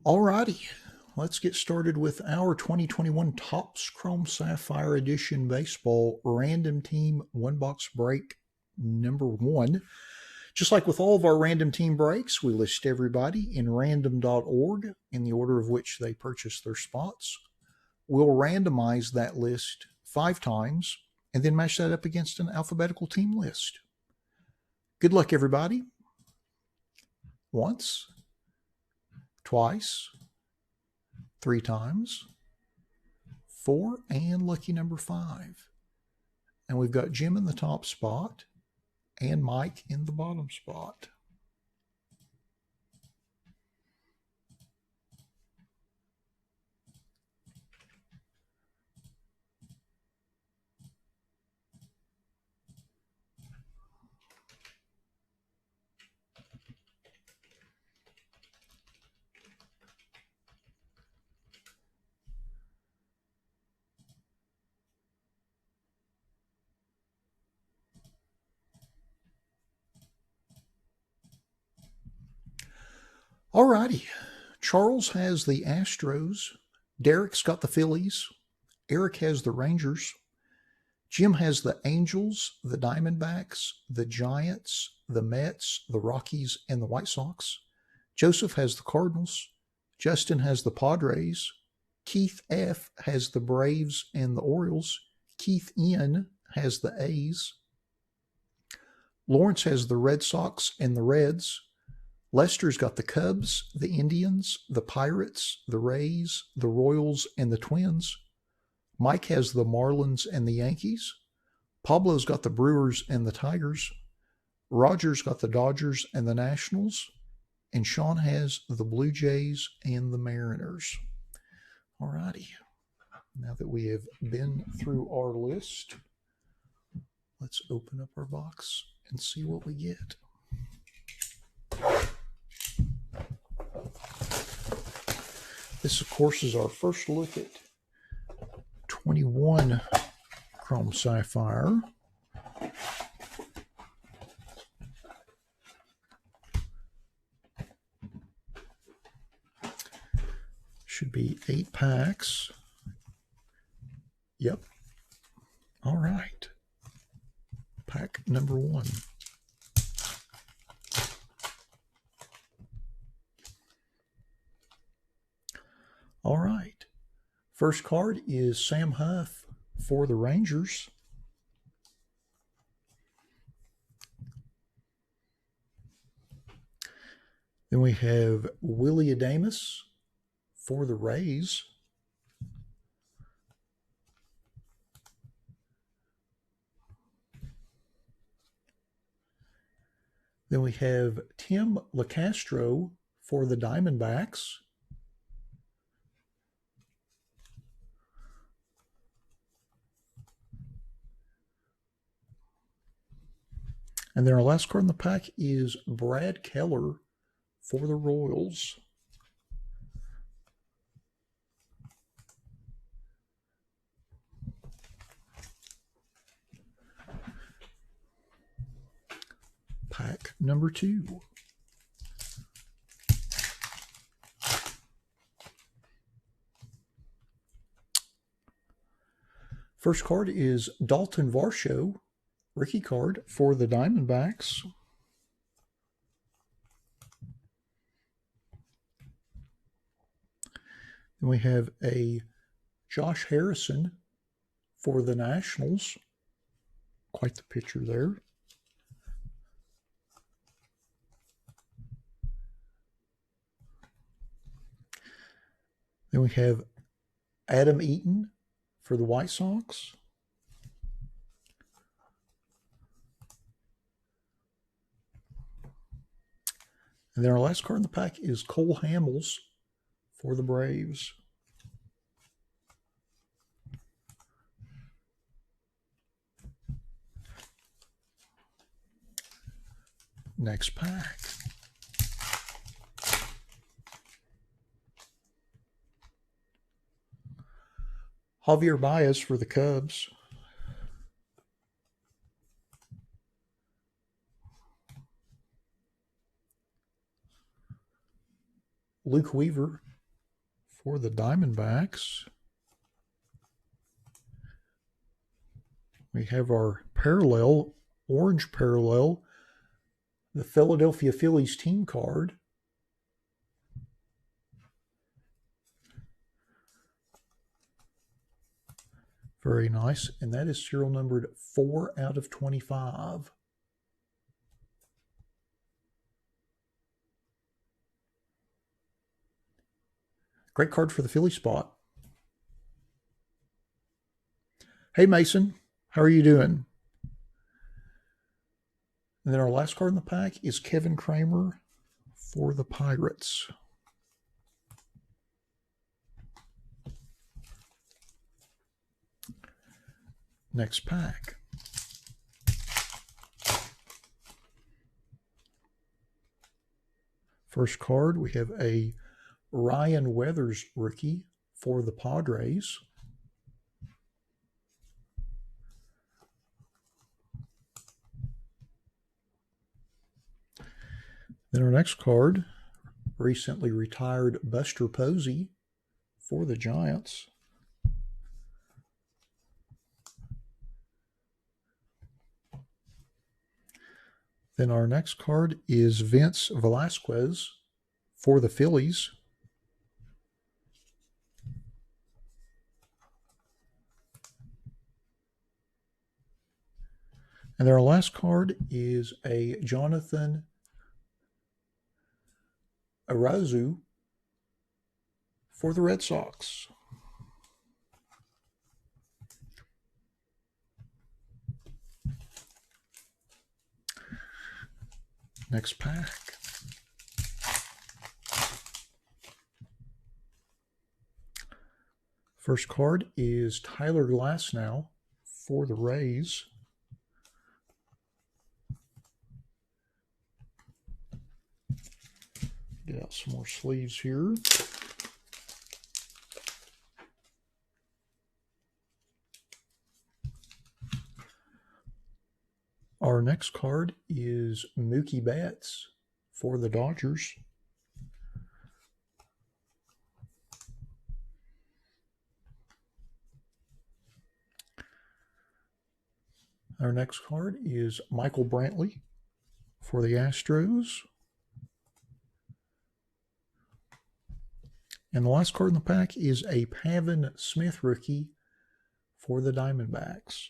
Alrighty, let's get started with our 2021 Topps Chrome Sapphire Edition Baseball Random Team One Box Break number 1. Just like with all of our random team breaks, we list everybody in random.org in the order of which they purchased their spots. We'll randomize that list 5 times and then match that up against an alphabetical team list. Good luck, everybody. Once, twice, 3 times, 4, and lucky number 5. And we've got Jim in the top spot and Mike in the bottom spot. Alrighty, Charles has the Astros, Derek's got the Phillies, Eric has the Rangers, Jim has the Angels, the Diamondbacks, the Giants, the Mets, the Rockies, and the White Sox. Joseph has the Cardinals, Justin has the Padres, Keith F. has the Braves and the Orioles, Keith N. has the A's, Lawrence has the Red Sox and the Reds, Lester's got the Cubs, the Indians, the Pirates, the Rays, the Royals, and the Twins. Mike has the Marlins and the Yankees. Pablo's got the Brewers and the Tigers. Roger's got the Dodgers and the Nationals. And Sean has the Blue Jays and the Mariners. All righty. Now that we have been through our list, let's open up our box and see what we get. This, of course, is our first look at 21 Chrome Sapphire. Should be 8 packs. Yep. All right. Pack number 1. All right. First card is Sam Huff for the Rangers. Then we have Willie Adames for the Rays. Then we have Tim LaCastro for the Diamondbacks. And then our last card in the pack is Brad Keller for the Royals. Pack number 2. First card is Dalton Varsho, rookie card for the Diamondbacks. Then we have a Josh Harrison for the Nationals. Quite the picture there. Then we have Adam Eaton for the White Sox. And then our last card in the pack is Cole Hamels for the Braves. Next pack. Javier Baez for the Cubs. Luke Weaver For the Diamondbacks, we have our parallel, orange parallel, the Philadelphia Phillies team card. Very nice. And that is serial numbered 4 out of 25. Great card for the Philly spot. Hey, Mason. How are you doing? And then our last card in the pack is Kevin Kramer for the Pirates. Next pack. First card, we have a Ryan Weathers rookie for the Padres. Then our next card, recently retired Buster Posey for the Giants. Then our next card is Vince Velasquez for the Phillies. And then our last card is a Jonathan Arazu for the Red Sox. Next pack. First card is Tyler Glasnow for the Rays. Get out some more sleeves here. Our next card is Mookie Betts for the Dodgers. Our next card is Michael Brantley for the Astros. And the last card in the pack is a Pavin Smith rookie for the Diamondbacks.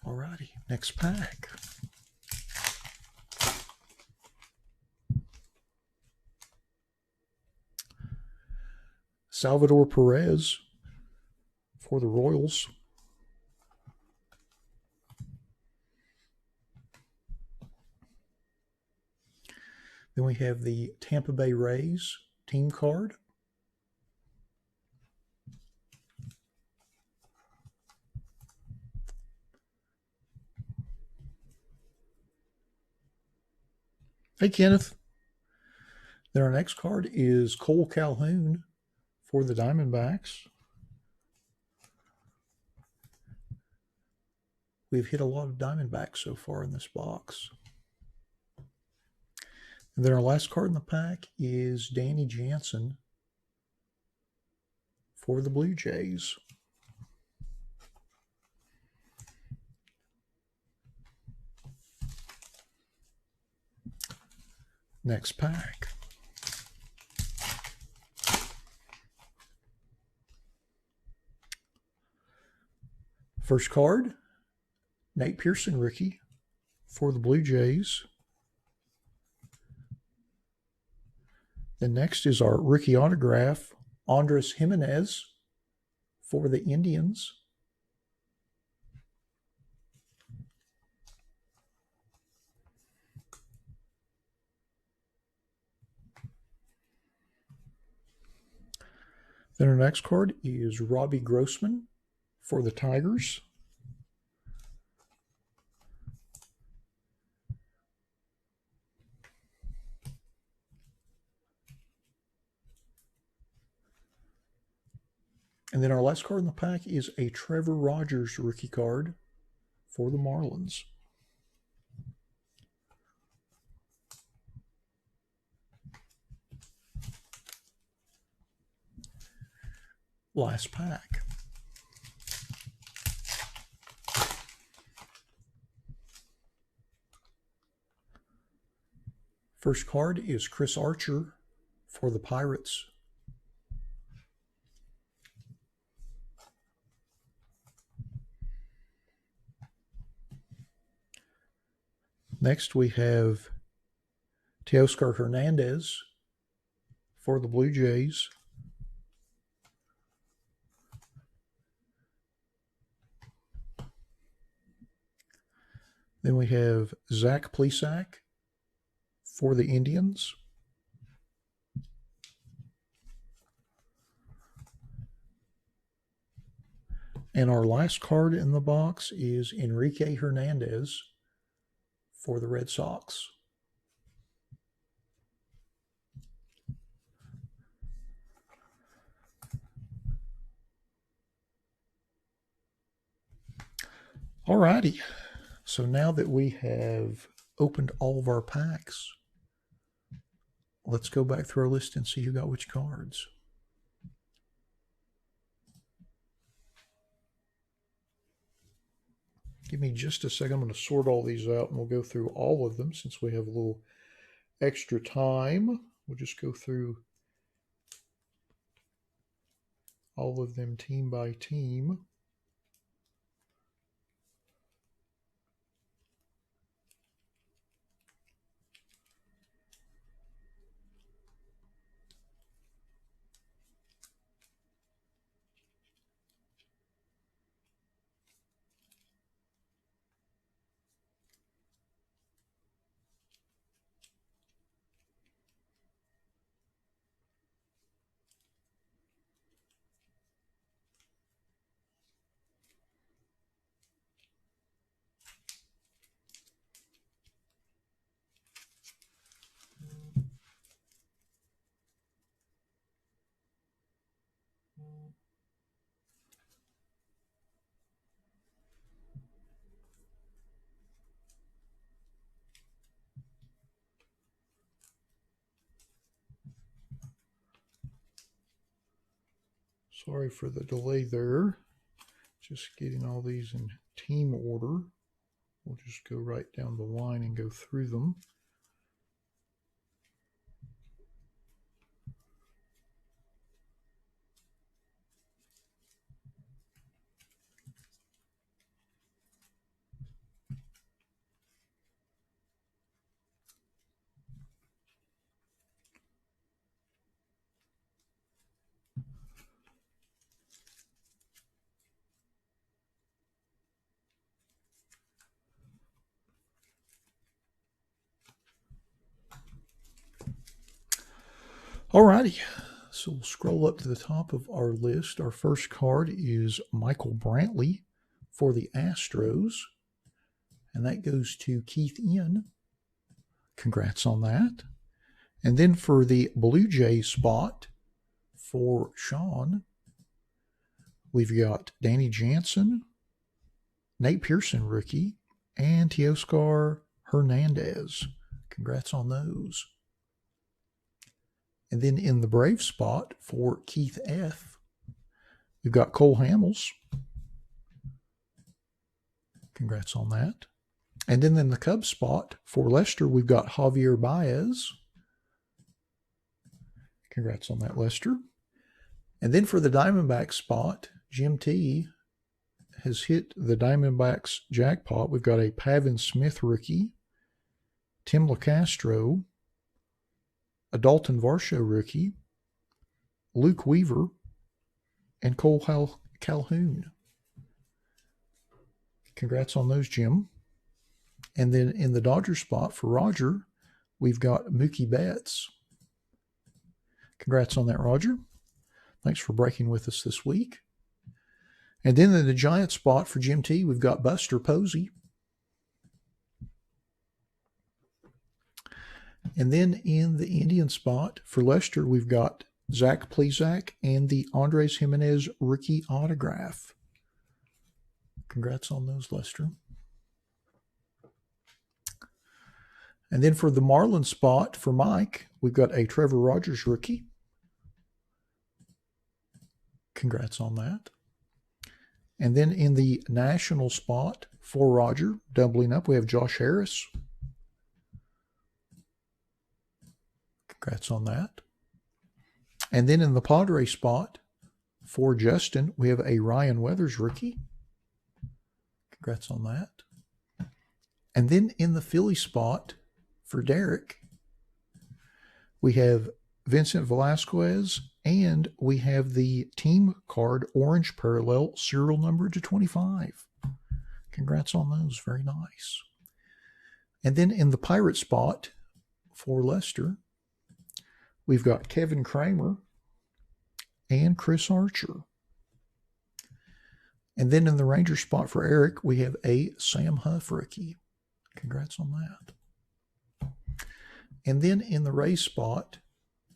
Alrighty, next pack. Salvador Perez for the Royals. Then we have the Tampa Bay Rays team card. Hey, Kenneth. Then our next card is Cole Calhoun for the Diamondbacks. We've hit a lot of Diamondbacks so far in this box. And then our last card in the pack is Danny Jansen for the Blue Jays. Next pack. First card, Nate Pearson rookie for the Blue Jays. Then next is our rookie autograph, Andres Jimenez for the Indians. Then our next card is Robbie Grossman for the Tigers. And then our last card in the pack is a Trevor Rogers rookie card for the Marlins. Last pack. First card is Chris Archer for the Pirates. Next we have Teoscar Hernandez for the Blue Jays. Then we have Zach Plesac for the Indians. And our last card in the box is Enrique Hernandez for the Red Sox. Alrighty, so now that we have opened all of our packs, let's go back through our list and see who got which cards. Give me just a second. I'm going to sort all these out and we'll go through all of them since we have a little extra time. We'll just go through all of them team by team. Sorry for the delay there. Just getting all these in team order. We'll just go right down the line and go through them. Alrighty, so we'll scroll up to the top of our list. Our first card is Michael Brantley for the Astros, and that goes to Keith Ian. Congrats on that. And then for the Blue Jay spot for Sean, we've got Danny Jansen, Nate Pearson rookie, and Teoscar Hernandez. Congrats on those. And then in the Brave spot for Keith F., we've got Cole Hamels. Congrats on that. And then in the Cubs spot for Lester, we've got Javier Baez. Congrats on that, Lester. And then for the Diamondbacks spot, Jim T has hit the Diamondbacks jackpot. We've got a Pavin Smith rookie, Tim LaCastro, a Dalton Varsho rookie, Luke Weaver, and Cole Calhoun. Congrats on those, Jim. And then in the Dodger spot for Roger, we've got Mookie Betts. Congrats on that, Roger. Thanks for breaking with us this week. And then in the Giant spot for Jim T, we've got Buster Posey. And then in the Indian spot for Lester, we've got Zach Plesac and the Andres Jimenez rookie autograph. Congrats on those, Lester. And then for the Marlin spot for Mike, we've got a Trevor Rogers rookie. Congrats on that. And then in the national spot for Roger, doubling up, we have Josh Harris. Congrats on that. And then in the Padre spot for Justin, we have a Ryan Weathers rookie. Congrats on that. And then in the Philly spot for Derek, we have Vincent Velasquez, and we have the team card orange parallel serial number /25. Congrats on those. Very nice. And then in the Pirate spot for Lester, we've got Kevin Kramer and Chris Archer. And then in the Ranger spot for Eric, we have a Sam Huff rookie. Congrats on that. And then in the Rays spot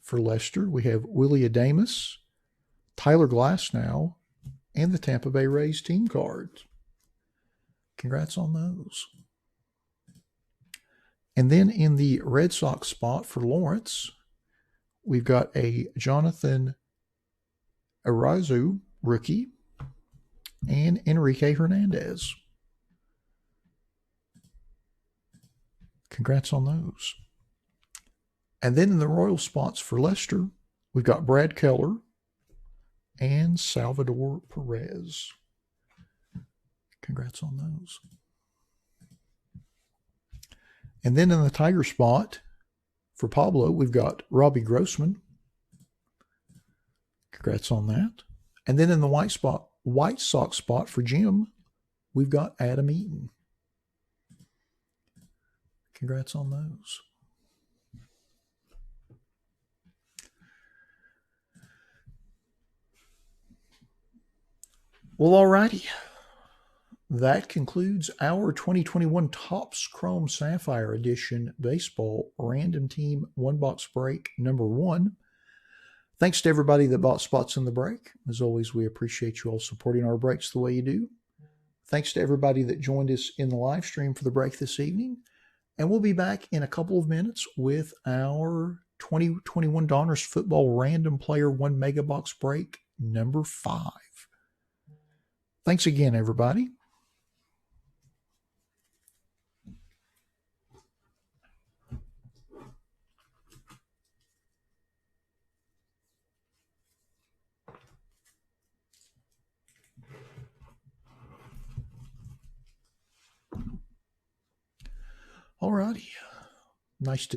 for Lester, we have Willie Adames, Tyler Glasnow, and the Tampa Bay Rays team cards. Congrats on those. And then in the Red Sox spot for Lawrence, we've got a Jonathan Arazu rookie and Enrique Hernandez. Congrats on those. And then in the Royal spots for Lester, we've got Brad Keller and Salvador Perez. Congrats on those. And then in the Tiger spot for Pablo, we've got Robbie Grossman. Congrats on that. And then in the White Sox spot for Jim, we've got Adam Eaton. Congrats on those. Well, alrighty. That concludes our 2021 Topps Chrome Sapphire Edition Baseball Random Team One Box Break number 1. Thanks to everybody that bought spots in the break. As always, we appreciate you all supporting our breaks the way you do. Thanks to everybody that joined us in the live stream for the break this evening. And we'll be back in a couple of minutes with our 2021 Donruss Football Random Player 1 Mega Box Break number 5. Thanks again, everybody. All righty. Nice to